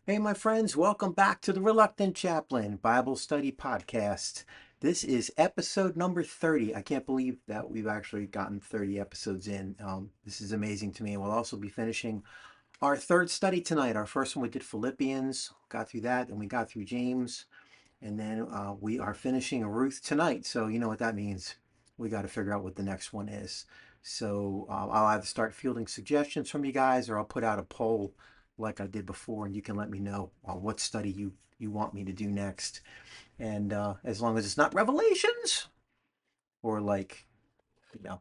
Hey, my friends, welcome back to the Reluctant Chaplain Bible Study Podcast. This is episode number 30. I can't believe that we've actually gotten 30 episodes in. This is amazing to me. And we'll also be finishing our third study tonight. Our first one, we did Philippians, got through that, and we got through James. And then we are finishing Ruth tonight. So you know what that means. We got to figure out what the next one is. So I'll either start fielding suggestions from you guys or I'll put out a poll like I did before, and you can let me know what study you want me to do next. And as long as it's not Revelations or like, you know,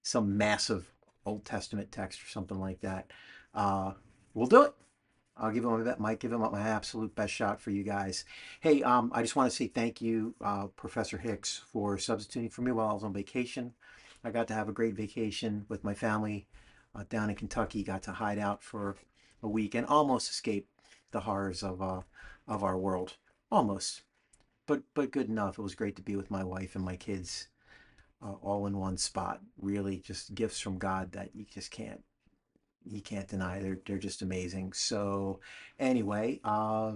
some massive Old Testament text or something like that, uh, we'll do it. I'll give him might give him my absolute best shot for you guys. Hey, I just want to say thank you, Professor Hicks, for substituting for me while I was on vacation. I got to have a great vacation with my family down in Kentucky. Got to hide out for a week and almost escape the horrors of our world. Almost, but good enough. It was great to be with my wife and my kids all in one spot. Really, just gifts from God that you can't deny. They're just amazing. So anyway,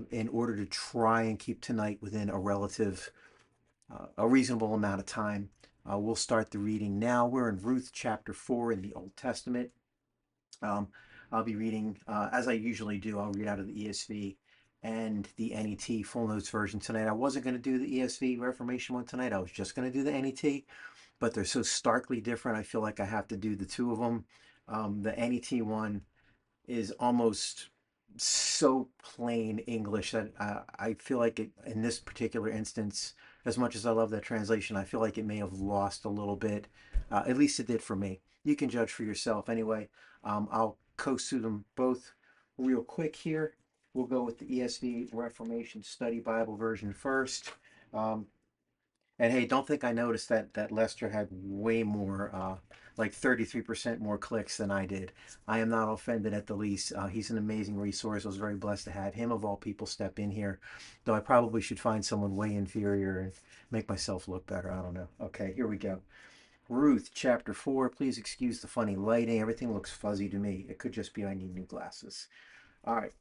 in order to try and keep tonight within a reasonable amount of time, we'll start the reading now. We're in Ruth chapter 4 in the Old Testament. Um, I'll be reading, as I usually do, I'll read out of the ESV and the NET full notes version tonight. I wasn't going to do the ESV Reformation one tonight. I was just going to do the NET, but they're so starkly different. I feel like I have to do the two of them. The NET one is almost so plain English that I feel like it, in this particular instance, as much as I love that translation, I feel like it may have lost a little bit. At least it did for me. You can judge for yourself. Anyway, I'll coast through them both real quick here. We'll go with the ESV Reformation Study Bible version first. Um, and hey, don't think I noticed that Lester had way more, like 33% more clicks than I did. I am not offended at the least. He's an amazing resource. I was very blessed to have him, of all people, step in here. Though I probably should find someone way inferior and make myself look better. I don't know. Okay, here we go. Ruth, chapter 4. Please excuse the funny lighting. Everything looks fuzzy to me. It could just be I need new glasses. All right,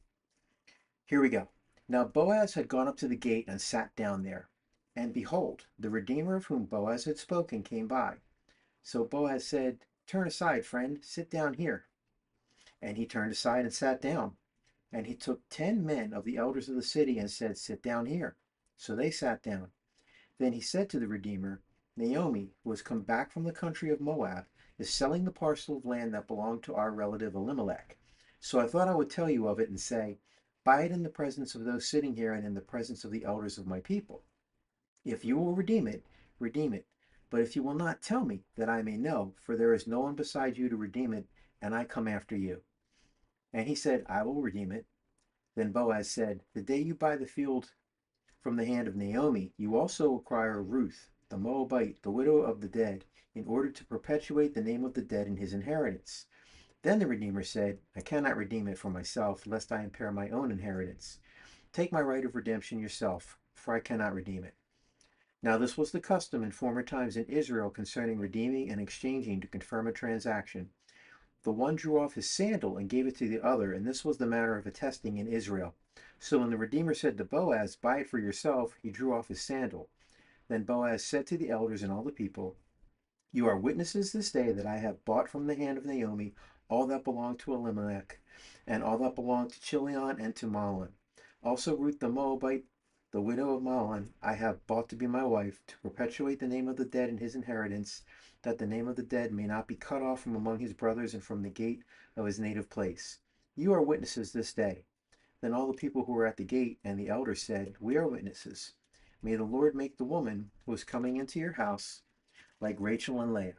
here we go. Now Boaz had gone up to the gate and sat down there. And behold, the Redeemer of whom Boaz had spoken came by. So Boaz said, "Turn aside, friend, sit down here." And he turned aside and sat down. And he took 10 men of the elders of the city and said, "Sit down here." So they sat down. Then he said to the Redeemer, "Naomi, who has come back from the country of Moab, is selling the parcel of land that belonged to our relative Elimelech. So I thought I would tell you of it and say, buy it in the presence of those sitting here and in the presence of the elders of my people. If you will redeem it, redeem it. But if you will not, tell me, that I may know, for there is no one beside you to redeem it, and I come after you." And he said, "I will redeem it." Then Boaz said, "The day you buy the field from the hand of Naomi, you also acquire Ruth, the Moabite, the widow of the dead, in order to perpetuate the name of the dead in his inheritance." Then the Redeemer said, "I cannot redeem it for myself, lest I impair my own inheritance. Take my right of redemption yourself, for I cannot redeem it." Now this was the custom in former times in Israel concerning redeeming and exchanging to confirm a transaction. The one drew off his sandal and gave it to the other, and this was the manner of attesting in Israel. So when the Redeemer said to Boaz, "Buy it for yourself," he drew off his sandal. Then Boaz said to the elders and all the people, "You are witnesses this day that I have bought from the hand of Naomi all that belonged to Elimelech, and all that belonged to Chilion and to Mahlon. Also Ruth the Moabite, the widow of Mahlon, I have bought to be my wife, to perpetuate the name of the dead in his inheritance, that the name of the dead may not be cut off from among his brothers and from the gate of his native place. You are witnesses this day." Then all the people who were at the gate and the elders said, "We are witnesses. May the Lord make the woman who is coming into your house like Rachel and Leah,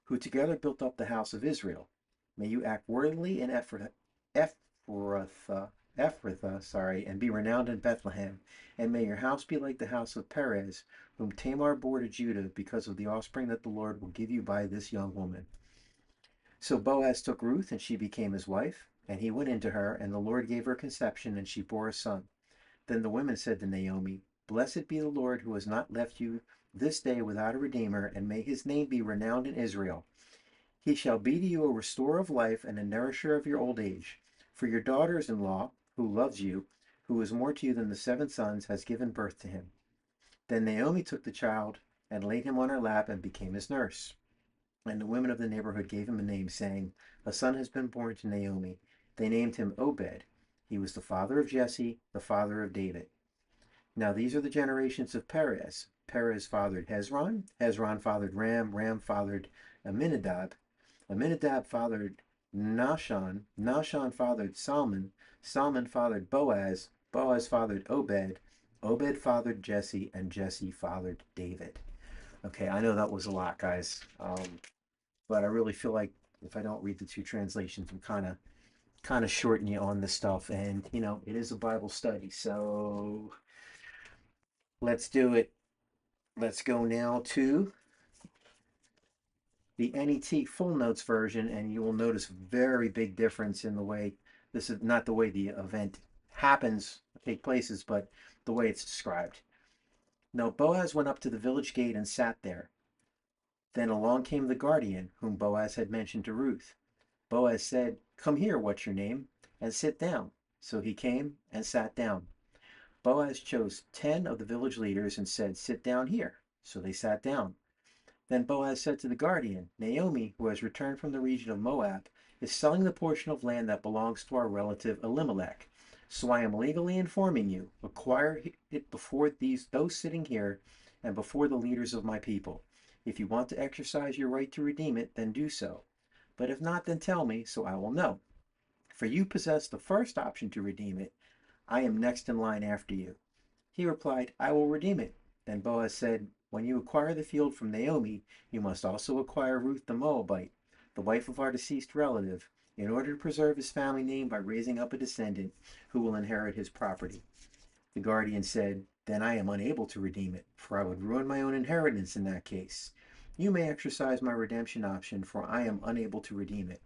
who together built up the house of Israel. May you act worthily in Ephrathah, and be renowned in Bethlehem. And may your house be like the house of Perez, whom Tamar bore to Judah, because of the offspring that the Lord will give you by this young woman." So Boaz took Ruth, and she became his wife. And he went into her, and the Lord gave her conception, and she bore a son. Then the women said to Naomi, "Blessed be the Lord, who has not left you this day without a redeemer, and may his name be renowned in Israel. He shall be to you a restorer of life and a nourisher of your old age. For your daughters-in-law, who loves you, who is more to you than the 7 sons, has given birth to him." Then Naomi took the child and laid him on her lap and became his nurse. And the women of the neighborhood gave him a name, saying, "A son has been born to Naomi." They named him Obed. He was the father of Jesse, the father of David. Now these are the generations of Perez. Perez fathered Hezron. Hezron fathered Ram. Ram fathered Aminadab. Aminadab fathered Nahshon. Nahshon fathered Salmon. Salmon fathered Boaz. Boaz fathered Obed. Obed fathered Jesse, and Jesse fathered David. Okay, I know that was a lot, guys. But I really feel like if I don't read the two translations, I'm kind of shorting you on this stuff. And it is a Bible study, so let's do it. Let's go now to the NET full notes version, and you will notice very big difference in the way this is not the way the event happens, take places, but the way it's described. Now Boaz went up to the village gate and sat there. Then along came the guardian, whom Boaz had mentioned to Ruth. Boaz said, "Come here, what's your name? And sit down." So he came and sat down. Boaz chose 10 of the village leaders and said, "Sit down here." So they sat down. Then Boaz said to the guardian, "Naomi, who has returned from the region of Moab, is selling the portion of land that belongs to our relative Elimelech. So I am legally informing you, acquire it before those sitting here and before the leaders of my people. If you want to exercise your right to redeem it, then do so. But if not, then tell me, so I will know. For you possess the first option to redeem it. I am next in line after you." He replied, "I will redeem it." Then Boaz said, "When you acquire the field from Naomi, you must also acquire Ruth the Moabite, the wife of our deceased relative, in order to preserve his family name by raising up a descendant who will inherit his property." The guardian said, "Then I am unable to redeem it, for I would ruin my own inheritance in that case. You may exercise my redemption option, for I am unable to redeem it."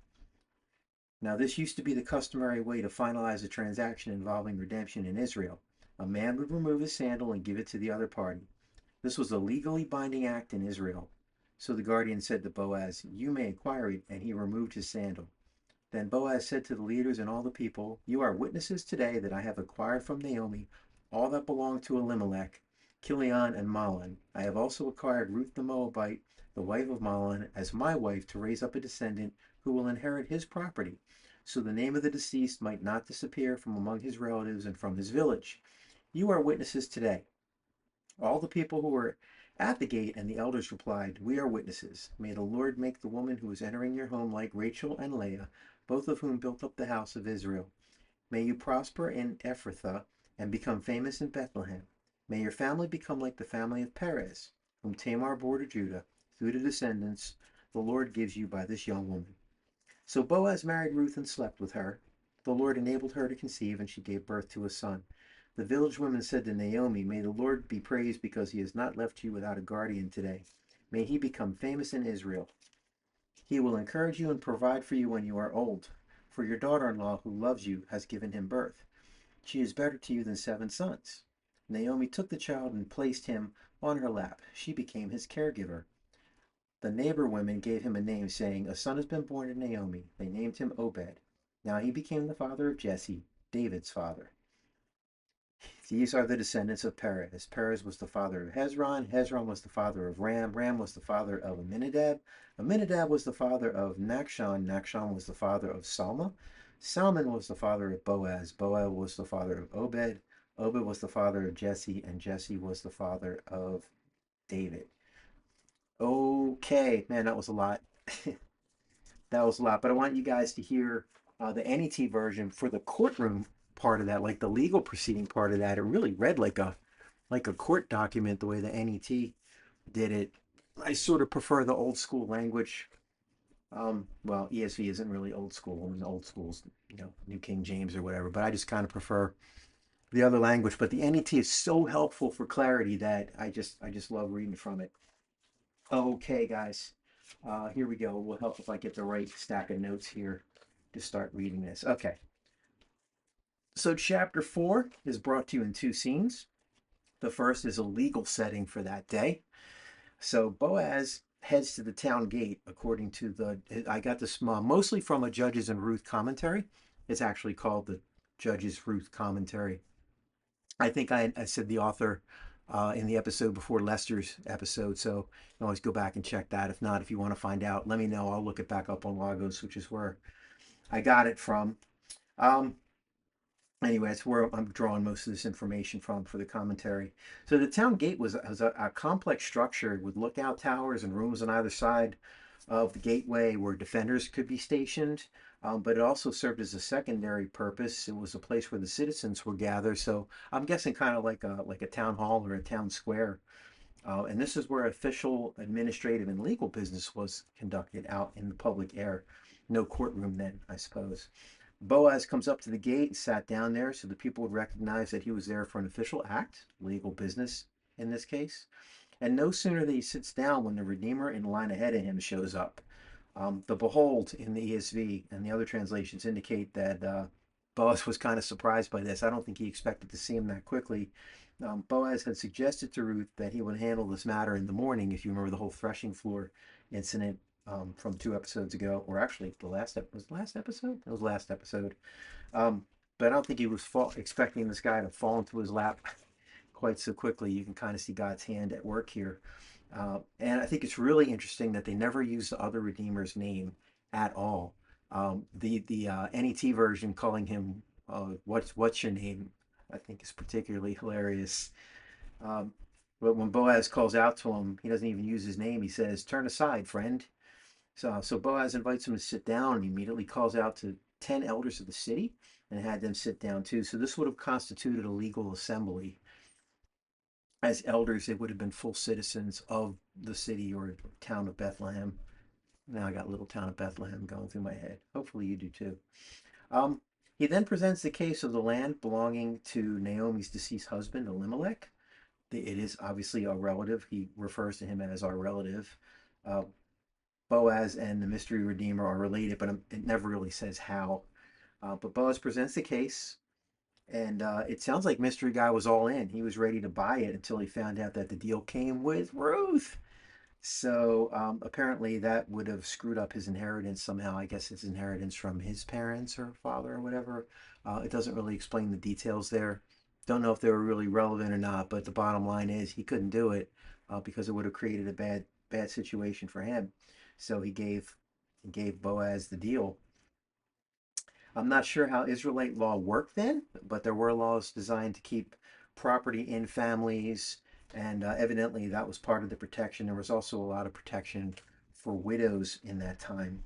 Now, this used to be the customary way to finalize a transaction involving redemption in Israel. A man would remove his sandal and give it to the other party. This was a legally binding act in Israel. So the guardian said to Boaz, "You may acquire it," and he removed his sandal. Then Boaz said to the leaders and all the people, "You are witnesses today that I have acquired from Naomi all that belonged to Elimelech, Kilion, and Mahlon. I have also acquired Ruth the Moabite, the wife of Mahlon, as my wife to raise up a descendant who will inherit his property, so the name of the deceased might not disappear from among his relatives and from his village. You are witnesses today." All the people who were at the gate and the elders replied, "We are witnesses. May the Lord make the woman who is entering your home like Rachel and Leah, both of whom built up the house of Israel. May you prosper in Ephrathah and become famous in Bethlehem. May your family become like the family of Perez, whom Tamar bore to Judah, through the descendants the Lord gives you by this young woman." So Boaz married Ruth and slept with her. The Lord enabled her to conceive, and she gave birth to a son. The village women said to Naomi, "May the Lord be praised because he has not left you without a guardian today. May he become famous in Israel. He will encourage you and provide for you when you are old. For your daughter-in-law, who loves you, has given him birth. She is better to you than 7 sons." Naomi took the child and placed him on her lap. She became his caregiver. The neighbor women gave him a name, saying, "A son has been born to Naomi." They named him Obed. Now he became the father of Jesse, David's father. These are the descendants of Perez. Perez was the father of Hezron. Hezron was the father of Ram. Ram was the father of Aminadab. Aminadab was the father of Nachshon. Nachshon was the father of Salma. Salmon was the father of Boaz. Boaz was the father of Obed. Obed was the father of Jesse, and Jesse was the father of David. Okay, man, that was a lot. That was a lot, but I want you guys to hear the NET version for the courtroom part of that, like the legal proceeding part of that. It really read like a court document the way the NET did it. I sort of prefer the old school language. Well, ESV isn't really old school, and old school's New King James or whatever. But I just kind of prefer the other language. But the NET is so helpful for clarity that I just love reading from it. Okay, guys. Here we go. Will help if I get the right stack of notes here to start reading this. Okay. So chapter 4 is brought to you in 2 scenes. The first is a legal setting for that day. So Boaz heads to the town gate according to I got this mostly from a Judges and Ruth commentary. It's actually called Judge's Ruth commentary. I think I said the author in the episode before Lester's episode, so you can always go back and check that. If not, if you want to find out, let me know. I'll look it back up on Lagos, which is where I got it from. Um, anyway, it's where I'm drawing most of this information from for the commentary. So the town gate was a complex structure with lookout towers and rooms on either side of the gateway where defenders could be stationed. But it also served as a secondary purpose. It was a place where the citizens would gather. So I'm guessing kind of like a town hall or a town square. And this is where official, administrative, and legal business was conducted out in the public air. No courtroom then, I suppose. Boaz comes up to the gate and sat down there so the people would recognize that he was there for an official act, legal business in this case. And no sooner that he sits down when the Redeemer in line ahead of him shows up. The behold in the ESV and the other translations indicate that Boaz was kind of surprised by this. I don't think he expected to see him that quickly. Boaz had suggested to Ruth that he would handle this matter in the morning, if you remember the whole threshing floor incident from 2 episodes ago, or actually was the last episode? It was the last episode. Um, but I don't think he was expecting this guy to fall into his lap quite so quickly. You can kind of see God's hand at work here. And I think it's really interesting that they never use the other Redeemer's name at all. The NET version calling him what's your name, I think is particularly hilarious. Um, but when Boaz calls out to him, he doesn't even use his name. He says, "Turn aside, friend." So Boaz invites him to sit down and immediately calls out to 10 elders of the city and had them sit down too. So this would have constituted a legal assembly. As elders, they would have been full citizens of the city or town of Bethlehem. Now I got little town of Bethlehem going through my head. Hopefully you do too. Um, he then presents the case of the land belonging to Naomi's deceased husband, Elimelech. It is obviously a relative. He refers to him as our relative. Uh, Boaz and the mystery redeemer are related, but it never really says how. But Boaz presents the case, and it sounds like Mystery Guy was all in. He was ready to buy it until he found out that the deal came with Ruth. So apparently that would have screwed up his inheritance somehow. I guess his inheritance from his parents or father or whatever. It doesn't really explain the details there. Don't know if they were really relevant or not, but the bottom line is he couldn't do it because it would have created a bad situation for him. So he gave Boaz the deal. I'm not sure how Israelite law worked then, but there were laws designed to keep property in families, and evidently that was part of the protection. There was also a lot of protection for widows in that time.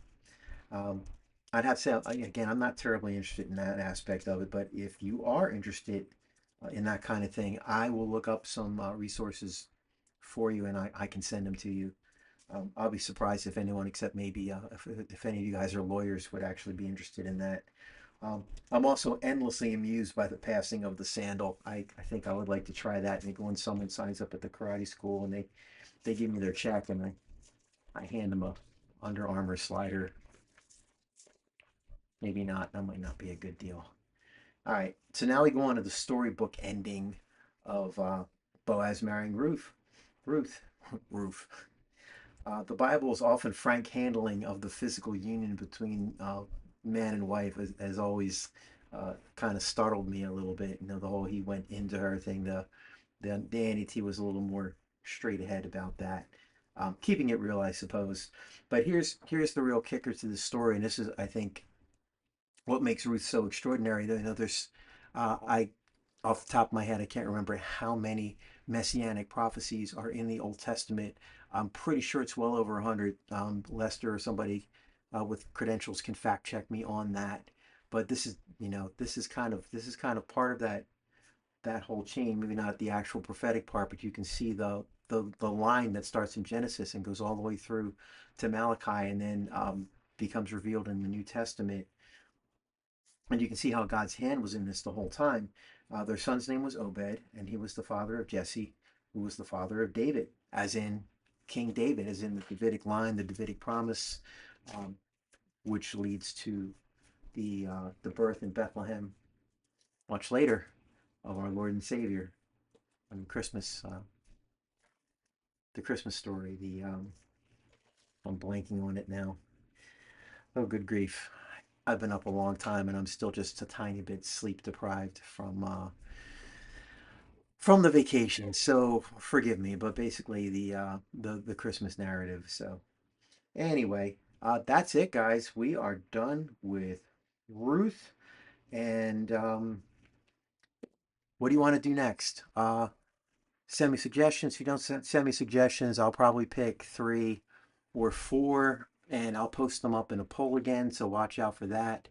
Um, I'd have to say, again, I'm not terribly interested in that aspect of it, but if you are interested in that kind of thing, I will look up some resources for you and I can send them to you. I'll be surprised if anyone except maybe if any of you guys are lawyers would actually be interested in that. I'm also endlessly amused by the passing of the sandal. I think I would like to try that. Maybe when someone signs up at the karate school and they give me their check and I hand them a Under Armour slider. Maybe not. That might not be a good deal. All right. So now we go on to the storybook ending of Boaz marrying Ruth. Ruth. Ruth. The Bible is often frank handling of the physical union between man and wife, has always kind of startled me a little bit. You know, the whole he went into her thing. The NET was a little more straight ahead about that, keeping it real, I suppose. But here's the real kicker to the story, and this is, I think, what makes Ruth so extraordinary. You know, I off the top of my head, I can't remember how many messianic prophecies are in the Old Testament. I'm pretty sure it's well over 100. Lester or somebody with credentials can fact check me on that. But this is kind of part of that whole chain. Maybe not the actual prophetic part, but you can see the line that starts in Genesis and goes all the way through to Malachi, and then becomes revealed in the New Testament. And you can see how God's hand was in this the whole time. Their son's name was Obed, and he was the father of Jesse, who was the father of David, as in King David, as in the Davidic line, the Davidic promise, um, which leads to the birth in Bethlehem much later of our Lord and Savior. On Christmas, the Christmas story. I'm blanking on it now. Oh, good grief! I've been up a long time and I'm still just a tiny bit sleep deprived from the vacation. So forgive me, but basically the Christmas narrative. So anyway, that's it, guys. We are done with Ruth. And what do you want to do next? Send me suggestions. If you don't send me suggestions, I'll probably pick three or four, and I'll post them up in a poll again. So watch out for that.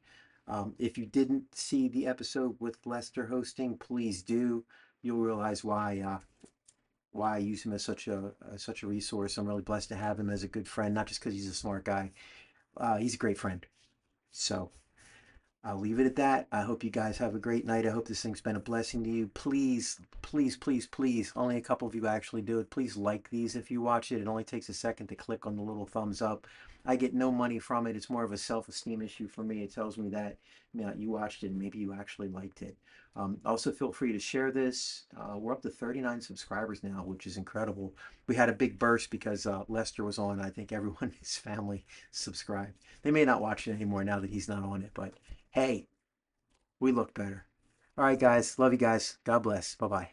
If you didn't see the episode with Lester hosting, please do. You'll realize why I use him as such a resource. I'm really blessed to have him as a good friend, not just because he's a smart guy. He's a great friend. So I'll leave it at that. I hope you guys have a great night. I hope this thing's been a blessing to you. Please, please, please, please, only a couple of you actually do it. Please like these if you watch it. It only takes a second to click on the little thumbs up. I get no money from it. It's more of a self-esteem issue for me. It tells me that, you know, you watched it and maybe you actually liked it. Also, feel free to share this. We're up to 39 subscribers now, which is incredible. We had a big burst because Lester was on. I think everyone in his family subscribed. They may not watch it anymore now that he's not on it, but hey, we look better. All right, guys. Love you guys. God bless. Bye bye.